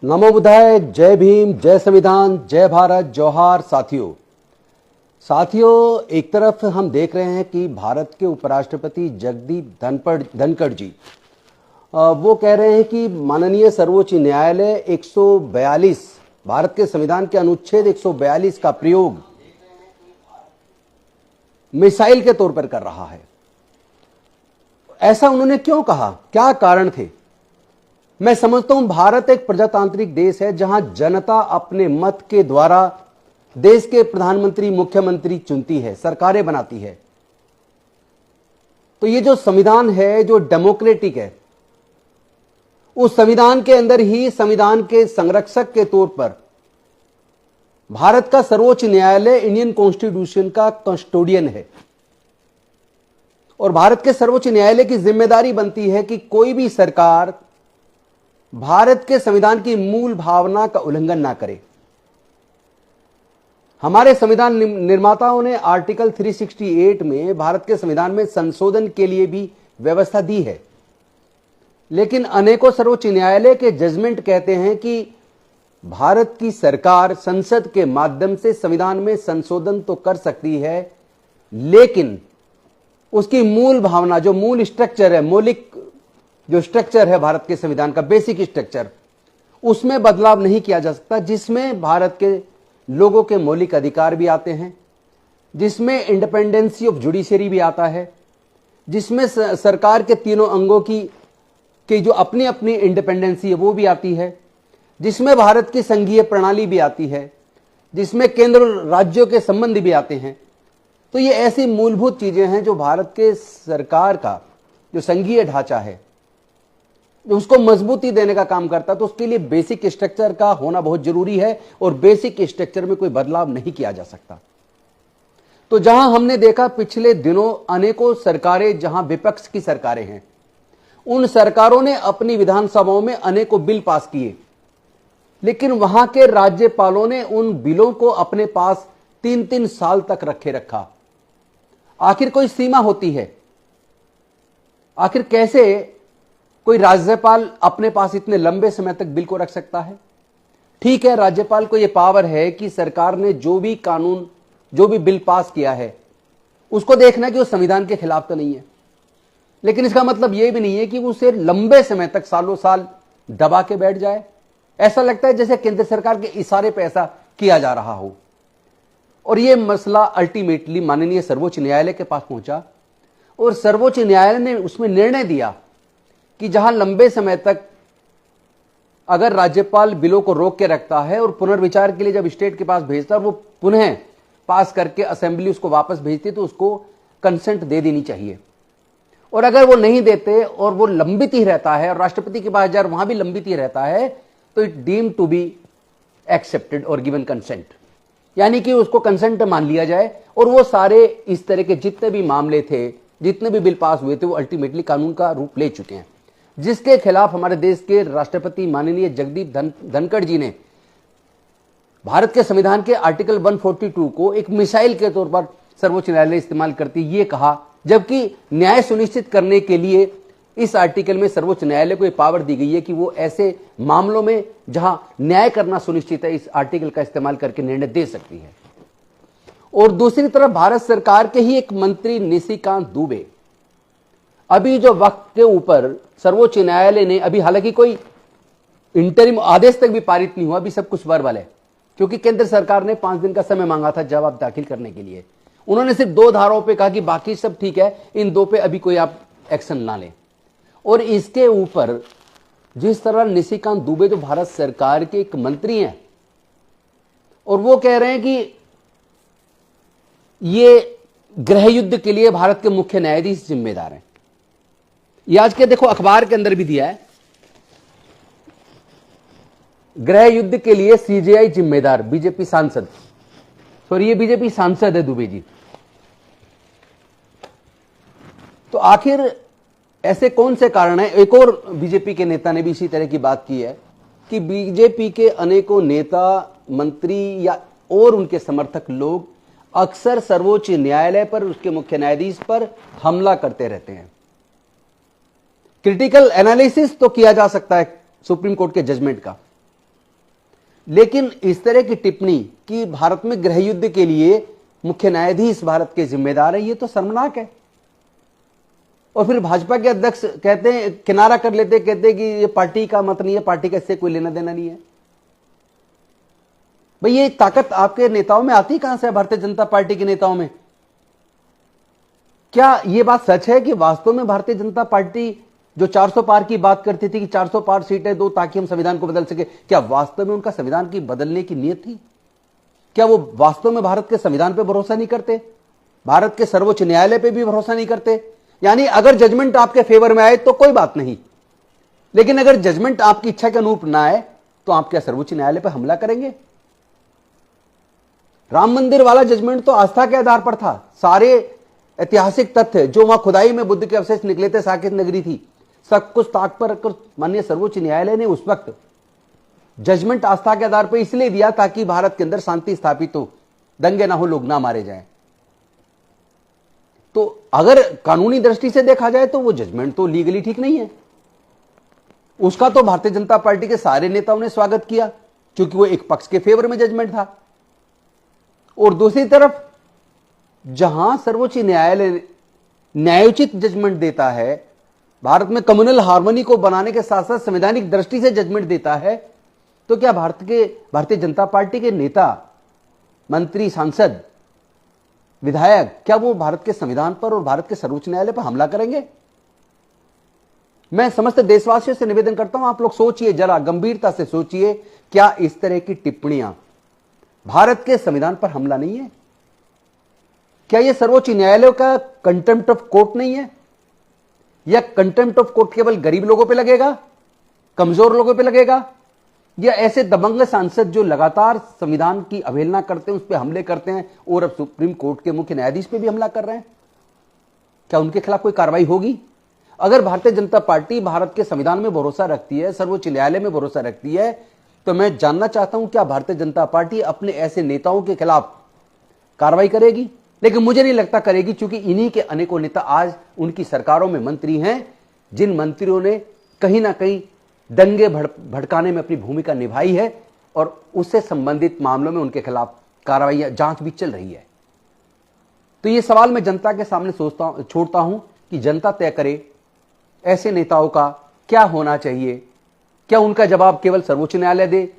नमो बुद्धाय, जय भीम, जय संविधान, जय भारत, जौहार। साथियों, एक तरफ हम देख रहे हैं कि भारत के उपराष्ट्रपति जगदीप धनखड़ जी वो कह रहे हैं कि माननीय सर्वोच्च न्यायालय 142 भारत के संविधान के अनुच्छेद 142 का प्रयोग मिसाइल के तौर पर कर रहा है। ऐसा उन्होंने क्यों कहा, क्या कारण थे? मैं समझता हूं भारत एक प्रजातांत्रिक देश है जहां जनता अपने मत के द्वारा देश के प्रधानमंत्री, मुख्यमंत्री चुनती है, सरकारें बनाती है। तो ये जो संविधान है, जो डेमोक्रेटिक है, उस संविधान के अंदर ही संविधान के संरक्षक के तौर पर भारत का सर्वोच्च न्यायालय इंडियन कॉन्स्टिट्यूशन का कस्टोडियन है। और भारत के सर्वोच्च न्यायालय की जिम्मेदारी बनती है कि कोई भी सरकार भारत के संविधान की मूल भावना का उल्लंघन ना करे। हमारे संविधान निर्माताओं ने आर्टिकल 368 में भारत के संविधान में संशोधन के लिए भी व्यवस्था दी है, लेकिन अनेकों सर्वोच्च न्यायालय के जजमेंट कहते हैं कि भारत की सरकार संसद के माध्यम से संविधान में संशोधन तो कर सकती है, लेकिन उसकी मूल भावना, जो मूल स्ट्रक्चर है, मौलिक जो स्ट्रक्चर है भारत के संविधान का, बेसिक स्ट्रक्चर, उसमें बदलाव नहीं किया जा सकता, जिसमें भारत के लोगों के मौलिक अधिकार भी आते हैं, जिसमें इंडिपेंडेंसी ऑफ जुडिशरी भी आता है, जिसमें सरकार के तीनों अंगों की जो अपनी अपनी इंडिपेंडेंसी है वो भी आती है, जिसमें भारत की संघीय प्रणाली भी आती है, जिसमें केंद्र राज्यों के संबंध भी आते हैं। तो ये ऐसी मूलभूत चीजें हैं जो भारत के सरकार का जो संघीय ढांचा है, जो उसको मजबूती देने का काम करता है। तो उसके लिए बेसिक स्ट्रक्चर का होना बहुत जरूरी है और बेसिक स्ट्रक्चर में कोई बदलाव नहीं किया जा सकता। तो जहां हमने देखा पिछले दिनों अनेकों सरकारें, जहां विपक्ष की सरकारें हैं, उन सरकारों ने अपनी विधानसभाओं में अनेकों बिल पास किए, लेकिन वहां के राज्यपालों ने उन बिलों को अपने पास 3-3 साल तक रखा। आखिर कोई सीमा होती है? आखिर कैसे कोई राज्यपाल अपने पास इतने लंबे समय तक बिल को रख सकता है? ठीक है, राज्यपाल को यह पावर है कि सरकार ने जो भी कानून, जो भी बिल पास किया है, उसको देखना कि वो संविधान के खिलाफ तो नहीं है, लेकिन इसका मतलब यह भी नहीं है कि वो उसे लंबे समय तक, सालों साल दबा के बैठ जाए। ऐसा लगता है जैसे केंद्र सरकार के इशारे पे ऐसा किया जा रहा हो। और यह मसला अल्टीमेटली माननीय सर्वोच्च न्यायालय के पास पहुंचा और सर्वोच्च न्यायालय ने उसमें निर्णय दिया कि जहां लंबे समय तक अगर राज्यपाल बिलों को रोक के रखता है और पुनर्विचार के लिए जब स्टेट के पास भेजता है और वो पुनः पास करके असेंबली उसको वापस भेजती है, तो उसको कंसेंट दे देनी चाहिए। और अगर वो नहीं देते और वो लंबित ही रहता है और राष्ट्रपति के पास जाए वहां भी लंबित ही रहता है, तो it deem to be accepted और गिवन कंसेंट, यानी कि उसको कंसेंट मान लिया जाए। और वो सारे इस तरह के जितने भी मामले थे, जितने भी बिल पास हुए थे, वो अल्टीमेटली कानून का रूप ले चुके हैं, जिसके खिलाफ हमारे देश के राष्ट्रपति माननीय जगदीप धनखड़ जी ने भारत के संविधान के आर्टिकल 142 को एक मिसाइल के तौर पर सर्वोच्च न्यायालय इस्तेमाल करती ये कहा, जबकि न्याय सुनिश्चित करने के लिए इस आर्टिकल में सर्वोच्च न्यायालय को यह पावर दी गई है कि वो ऐसे मामलों में जहां न्याय करना सुनिश्चित है, इस आर्टिकल का इस्तेमाल करके निर्णय दे सकती है। और दूसरी तरफ भारत सरकार के ही एक मंत्री निशिकांत दुबे, अभी जो वक्त के ऊपर सर्वोच्च न्यायालय ने, अभी हालांकि कोई इंटरिम आदेश तक भी पारित नहीं हुआ, अभी सब कुछ वर्बल है, क्योंकि केंद्र सरकार ने 5 दिन का समय मांगा था जवाब दाखिल करने के लिए। उन्होंने सिर्फ 2 धाराओं पे कहा कि बाकी सब ठीक है, इन 2 पे अभी कोई आप एक्शन ना लें। और इसके ऊपर जिस तरह निशिकांत दुबे जो भारत सरकार के एक मंत्री हैं और वो कह रहे हैं कि ये गृह युद्ध के लिए भारत के मुख्य न्यायाधीश जिम्मेदार हैं। ये आज के देखो अखबार के अंदर भी दिया है, गृह युद्ध के लिए सीजेआई जिम्मेदार, बीजेपी सांसद, सॉरी ये बीजेपी सांसद है दुबे जी। तो आखिर ऐसे कौन से कारण हैं? एक और बीजेपी के नेता ने भी इसी तरह की बात की है कि बीजेपी के अनेकों नेता, मंत्री या और उनके समर्थक लोग अक्सर सर्वोच्च न्यायालय पर, उसके मुख्य न्यायाधीश पर हमला करते रहते हैं। क्रिटिकल एनालिसिस तो किया जा सकता है सुप्रीम कोर्ट के जजमेंट का, लेकिन इस तरह की टिप्पणी कि भारत में गृह युद्ध के लिए मुख्य न्यायाधीश भारत के जिम्मेदार है, ये तो शर्मनाक है। और फिर भाजपा के अध्यक्ष कहते हैं, किनारा कर लेते, कहते हैं कि ये पार्टी का मत नहीं है, पार्टी का इससे कोई लेना देना नहीं है। भाई ये ताकत आपके नेताओं में आती कहां से है, भारतीय जनता पार्टी के नेताओं में? क्या यह बात सच है कि वास्तव में भारतीय जनता पार्टी जो 400 पार की बात करती थी कि 400 पार सीटें दो ताकि हम संविधान को बदल सके, क्या वास्तव में उनका संविधान की बदलने की नीयत थी? क्या वो वास्तव में भारत के संविधान पे भरोसा नहीं करते, भारत के सर्वोच्च न्यायालय पे भी भरोसा नहीं करते? यानी अगर जजमेंट आपके फेवर में आए तो कोई बात नहीं, लेकिन अगर जजमेंट आपकी इच्छा के अनुरूप ना आए तो आप क्या सर्वोच्च न्यायालय पर हमला करेंगे? राम मंदिर वाला जजमेंट तो आस्था के आधार पर था। सारे ऐतिहासिक तथ्य जो वहां खुदाई में बुद्ध के अवशेष निकले थे, साकेत नगरी थी, सब कुछ ताक पर रखकर माननीय सर्वोच्च न्यायालय ने उस वक्त जजमेंट आस्था के आधार पर इसलिए दिया ताकि भारत के अंदर शांति स्थापित हो, दंगे ना हो, लोग ना मारे जाएं। तो अगर कानूनी दृष्टि से देखा जाए तो वो जजमेंट तो लीगली ठीक नहीं है। उसका तो भारतीय जनता पार्टी के सारे नेताओं ने स्वागत किया क्योंकि वो एक पक्ष के फेवर में जजमेंट था। और दूसरी तरफ जहां सर्वोच्च न्यायालय न्यायोचित जजमेंट देता है, भारत में कम्युनल हार्मनी को बनाने के साथ साथ संवैधानिक दृष्टि से जजमेंट देता है, तो क्या भारतीय जनता पार्टी के नेता, मंत्री, सांसद, विधायक, क्या वो भारत के संविधान पर और भारत के सर्वोच्च न्यायालय पर हमला करेंगे? मैं समस्त देशवासियों से निवेदन करता हूं, आप लोग सोचिए, जरा गंभीरता से सोचिए, क्या इस तरह की टिप्पणियां भारत के संविधान पर हमला नहीं है? क्या यह सर्वोच्च न्यायालय का कंटेम्प्ट ऑफ कोर्ट नहीं है? या कंटेम्प्ट ऑफ कोर्ट केवल गरीब लोगों पे लगेगा, कमजोर लोगों पे लगेगा, या ऐसे दबंग सांसद जो लगातार संविधान की अवहेलना करते हैं, उस पर हमले करते हैं और अब सुप्रीम कोर्ट के मुख्य न्यायाधीश पे भी हमला कर रहे हैं? क्या उनके खिलाफ कोई कार्रवाई होगी? अगर भारतीय जनता पार्टी भारत के संविधान में भरोसा रखती है, सर्वोच्च न्यायालय में भरोसा रखती है, तो मैं जानना चाहता हूं क्या भारतीय जनता पार्टी अपने ऐसे नेताओं के खिलाफ कार्रवाई करेगी? लेकिन मुझे नहीं लगता करेगी, क्योंकि इन्हीं के अनेकों नेता आज उनकी सरकारों में मंत्री हैं, जिन मंत्रियों ने कहीं ना कहीं दंगे भड़काने में अपनी भूमिका निभाई है और उससे संबंधित मामलों में उनके खिलाफ कार्रवाई, जांच भी चल रही है। तो यह सवाल मैं जनता के सामने छोड़ता हूं कि जनता तय करे ऐसे नेताओं का क्या होना चाहिए। क्या उनका जवाब केवल सर्वोच्च न्यायालय दे,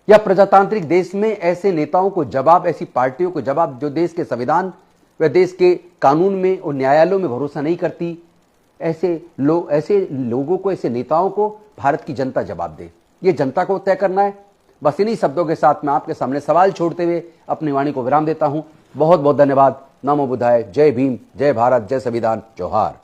या प्रजातांत्रिक देश में ऐसे नेताओं को जवाब, ऐसी पार्टियों को जवाब जो देश के संविधान व देश के कानून में और न्यायालयों में भरोसा नहीं करती, ऐसे लोगों को, ऐसे नेताओं को भारत की जनता जवाब दे? ये जनता को तय करना है। बस इन्हीं शब्दों के साथ मैं आपके सामने सवाल छोड़ते हुए अपनी वाणी को विराम देता हूं। बहुत बहुत धन्यवाद। नमो बुद्धाय। जय भीम, जय भारत, जय संविधान, जोहार।